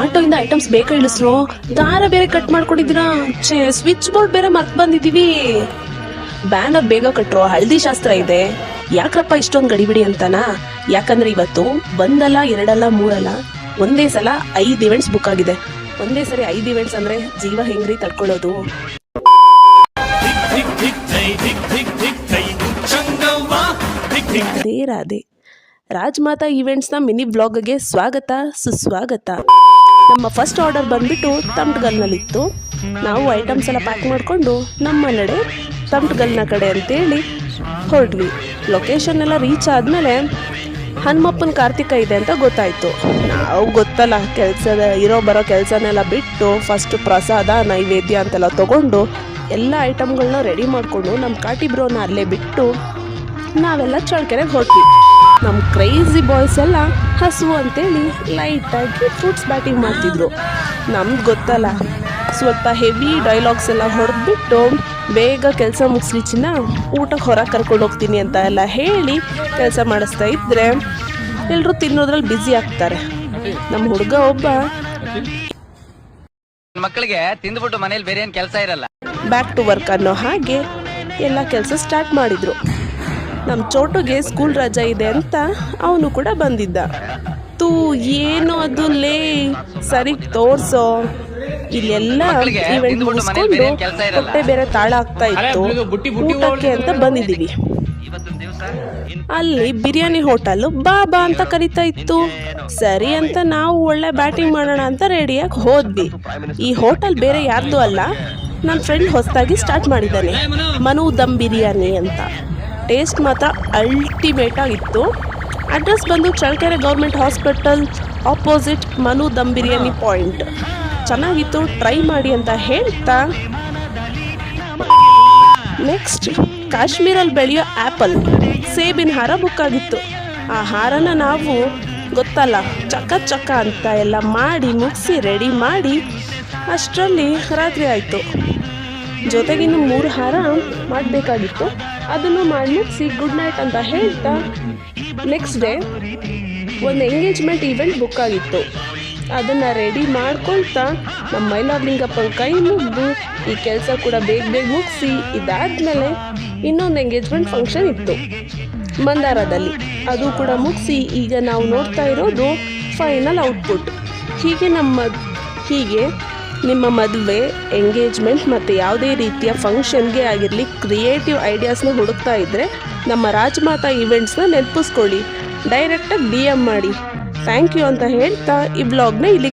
ಆಟೋಯಿಂದ items ಬೇಗ ಇಳಿಸ್ರು, ದಾರ ಬೇರೆ ಕಟ್ ಮಾಡ್ಕೊಂಡಿದ್ದೀರಾ, ಸ್ವಿಚ್ ಬೋರ್ಡ್ ಬೇರೆ ಮರ್ತ್ ಬಂದಿದ್ದೀವಿ. ಬ್ಯಾನರ್ ಬೇಗ ಕಟ್ರು, ಹಳದಿ ಶಾಸ್ತ್ರ ಇದೆ. ಯಾಕ್ರಪ್ಪ ಇಷ್ಟೊಂದು ಗಡಿಬಿಡಿ ಅಂತಾನಾ? ಯಾಕಂದ್ರೆ ಇವತ್ತು ಒಂದಲ್ಲ ಎರಡಲ್ಲ ಮೂರಲ್ಲ ಒಂದೇ ಸಲ 5 ಇವೆಂಟ್ಸ್ ಬುಕ್ ಆಗಿದೆ. ಒಂದೇ ಸರಿ 5 ಇವೆಂಟ್ಸ್ ಅಂದ್ರೆ ಜೀವ ಹೆಂಗ್ರಿ ತಡ್ಕೊಳ್ಳೋದು? ರಾಧೆ ರಾಧೆ. ರಾಜ್ಮಾತಾ ಈವೆಂಟ್ಸ್ನ ಮಿನಿ ವ್ಲಾಗ್ಗೆ ಸ್ವಾಗತ ಸುಸ್ವಾಗತ. ನಮ್ಮ ಫಸ್ಟ್ ಆರ್ಡರ್ ಬಂದ್ಬಿಟ್ಟು ತಮ್ಟ್ಗಲ್ನಲ್ಲಿತ್ತು. ನಾವು ಐಟಮ್ಸ್ ಎಲ್ಲ ಪ್ಯಾಕ್ ಮಾಡಿಕೊಂಡು ನಮ್ಮ ನಡೆ ತಮ್ಟ್ಗಲ್ನ ಕಡೆ ಅಂತೇಳಿ ಹೊರಟ್ವಿ. ಲೊಕೇಶನ್ ಎಲ್ಲ ರೀಚ್ ಆದಮೇಲೆ ಹನುಮಪ್ಪನ ಕಾರ್ತಿಕ ಇದೆ ಅಂತ ಗೊತ್ತಾಯಿತು. ನಾವು ಗೊತ್ತಲ್ಲ ಬರೋ ಕೆಲಸನೆಲ್ಲ ಬಿಟ್ಟು ಫಸ್ಟ್ ಪ್ರಸಾದ ನೈವೇದ್ಯ ಅಂತೆಲ್ಲ ತೊಗೊಂಡು ಎಲ್ಲ ಐಟಮ್ಗಳನ್ನ ರೆಡಿ ಮಾಡಿಕೊಂಡು ನಮ್ಮ ಕಾಟಿ ಬ್ರೋನ ಅಲ್ಲೇ ಬಿಟ್ಟು ನಾವೆಲ್ಲ ಚಳ್ಳಕೆರೆಗೆ ಹೊರಟ್ವಿ. ನಮ್ಮ ಕ್ರೇಜಿ ಬಾಯ್ಸ್ ಎಲ್ಲ ಹಸುವು ಅಂತೇಳಿ ಲೈಟಾಗಿ ಫ್ರೂಟ್ಸ್ ಬ್ಯಾಟಿಂಗ್ ಮಾಡ್ತಿದ್ರು. ನಮ್ಗೆ ಗೊತ್ತಲ್ಲ, ಸ್ವಲ್ಪ ಹೆವಿ ಡೈಲಾಗ್ಸ್ ಎಲ್ಲ ಹೊಡೆದ್ಬಿಟ್ಟು ಬೇಗ ಕೆಲಸ ಮುಗಿಸ್ಲಿ ಚಿನ್ನ, ಊಟಕ್ಕೆ ಹೊರಗೆ ಕರ್ಕೊಂಡು ಹೋಗ್ತೀನಿ ಅಂತ ಎಲ್ಲ ಹೇಳಿ ಕೆಲಸ ಮಾಡಿಸ್ತಾ ಇದ್ದರೆ ಎಲ್ಲರೂ ತಿನ್ನೋದ್ರಲ್ಲಿ ಬ್ಯುಸಿ ಆಗ್ತಾರೆ. ನಮ್ಮ ಹುಡುಗ ಒಬ್ಬ ಮಕ್ಕಳಿಗೆ ತಿಂದ್ಬಿಟ್ಟು ಮನೇಲಿ ಬೇರೆ ಏನು ಕೆಲಸ ಇರಲ್ಲ, ಬ್ಯಾಕ್ ಟು ವರ್ಕ್ ಅನ್ನೋ ಹಾಗೆ ಎಲ್ಲ ಕೆಲಸ ಸ್ಟಾರ್ಟ್ ಮಾಡಿದ್ರು. ನಮ್ಮ ಚೋಟುಗೆ ಸ್ಕೂಲ್ ರಜಾ ಇದೆ ಅಂತ ಅವನು ಕೂಡ ಬಂದಿದ್ದ. ಏನು ಅದು ಲೇ ಸರಿ ತೋರ್ಸೋ, ಇಲ್ಲೆಲ್ಲ ಈವೆಂಟ್ ಮುಗಿಸ್ಕೊಂಡು ಹೊಟ್ಟೆ ಬೇರೆ ತಾಳ ಆಗ್ತಾ ಇತ್ತು, ಊಟಕ್ಕೆ ಅಂತ ಬಂದಿದ್ದೀವಿ. ಅಲ್ಲಿ ಬಿರಿಯಾನಿ ಹೋಟೆಲ್ ಬಾಬಾ ಅಂತ ಕರಿತಾ ಇತ್ತು. ಸರಿ ಅಂತ ನಾವು ಒಳ್ಳೆ ಬ್ಯಾಟಿಂಗ್ ಮಾಡೋಣ ಅಂತ ರೆಡಿಯಾಗಿ ಹೋದ್ವಿ. ಈ ಹೋಟೆಲ್ ಬೇರೆ ಯಾರ್ದು ಅಲ್ಲ, ನನ್ನ ಫ್ರೆಂಡ್ ಹೊಸದಾಗಿ ಸ್ಟಾರ್ಟ್ ಮಾಡಿದ್ದಾನೆ, ಮನು ದಮ್ ಬಿರಿಯಾನಿ ಅಂತ. ಟೇಸ್ಟ್ ಮಾತ್ರ ಅಲ್ಟಿಮೇಟ್ ಆಗಿತ್ತು. ಅಡ್ರೆಸ್ ಬಂದು Challakere government hospital opposite Manu dum biryani point. ಚೆನ್ನಾಗಿತ್ತು, ಟ್ರೈ ಮಾಡಿ ಅಂತ ಹೇಳ್ತಾ ನೆಕ್ಸ್ಟ್ ಕಾಶ್ಮೀರಲ್ಲಿ ಬೆಳೆಯೋ ಆ್ಯಪಲ್ ಸೇಬಿನ ಹಾರ ಬುಕ್ ಆಗಿತ್ತು. ಆ ಹಾರನ ನಾವು ಗೊತ್ತಲ್ಲ ಚಕ್ಕ ಅಂತ ಎಲ್ಲ ಮಾಡಿ ಮುಗಿಸಿ ರೆಡಿ ಮಾಡಿ ಅಷ್ಟರಲ್ಲಿ ರಾತ್ರಿ ಆಯಿತು. ಜೊತೆಗಿನ್ನು 3 ಹಾರ ಮಾಡಬೇಕಾಗಿತ್ತು. ಅದನ್ನು ಮಾಡಿ ಮುಗಿಸಿ ಗುಡ್ ನೈಟ್ ಅಂತ ಹೇಳ್ತಾ ನೆಕ್ಸ್ಟ್ ಡೇ ಒಂದು ಎಂಗೇಜ್ಮೆಂಟ್ ಈವೆಂಟ್ ಬುಕ್ ಆಗಿತ್ತು. ಅದನ್ನು ರೆಡಿ ಮಾಡ್ಕೊಳ್ತಾ ನಮ್ಮ ಮೈಲಾರ್ಲಿಂಗಪ್ಪನ ಕೈ ಮುಗಿದು ಈ ಕೆಲಸ ಕೂಡ ಬೇಗ ಮುಗಿಸಿ ಇದಾದಮೇಲೆ ಇನ್ನೊಂದು ಎಂಗೇಜ್ಮೆಂಟ್ ಫಂಕ್ಷನ್ ಇತ್ತು ಮಂದಾರದಲ್ಲಿ. ಅದು ಕೂಡ ಮುಗಿಸಿ ಈಗ ನಾವು ನೋಡ್ತಾ ಇರೋದು ಫೈನಲ್ ಔಟ್ಪುಟ್. ಹೀಗೆ ನಿಮ್ಮ ಮದುವೆ, ಎಂಗೇಜ್ಮೆಂಟ್ ಮತ್ತು ಯಾವುದೇ ರೀತಿಯ ಫಂಕ್ಷನ್ಗೆ ಆಗಿರಲಿ ಕ್ರಿಯೇಟಿವ್ ಐಡಿಯಾಸ್ನ ಹುಡುಕ್ತಾ ಇದ್ದರೆ ನಮ್ಮ ರಾಜ್ಮಾತಾ ಈವೆಂಟ್ಸ್ನ ನೆನಪಿಸ್ಕೊಳ್ಳಿ, ಡೈರೆಕ್ಟಾಗಿ DM ಮಾಡಿ. ಥ್ಯಾಂಕ್ ಯು ಅಂತ ಹೇಳ್ತಾ ಈ ಬ್ಲಾಗ್ನ ಇಲ್ಲಿ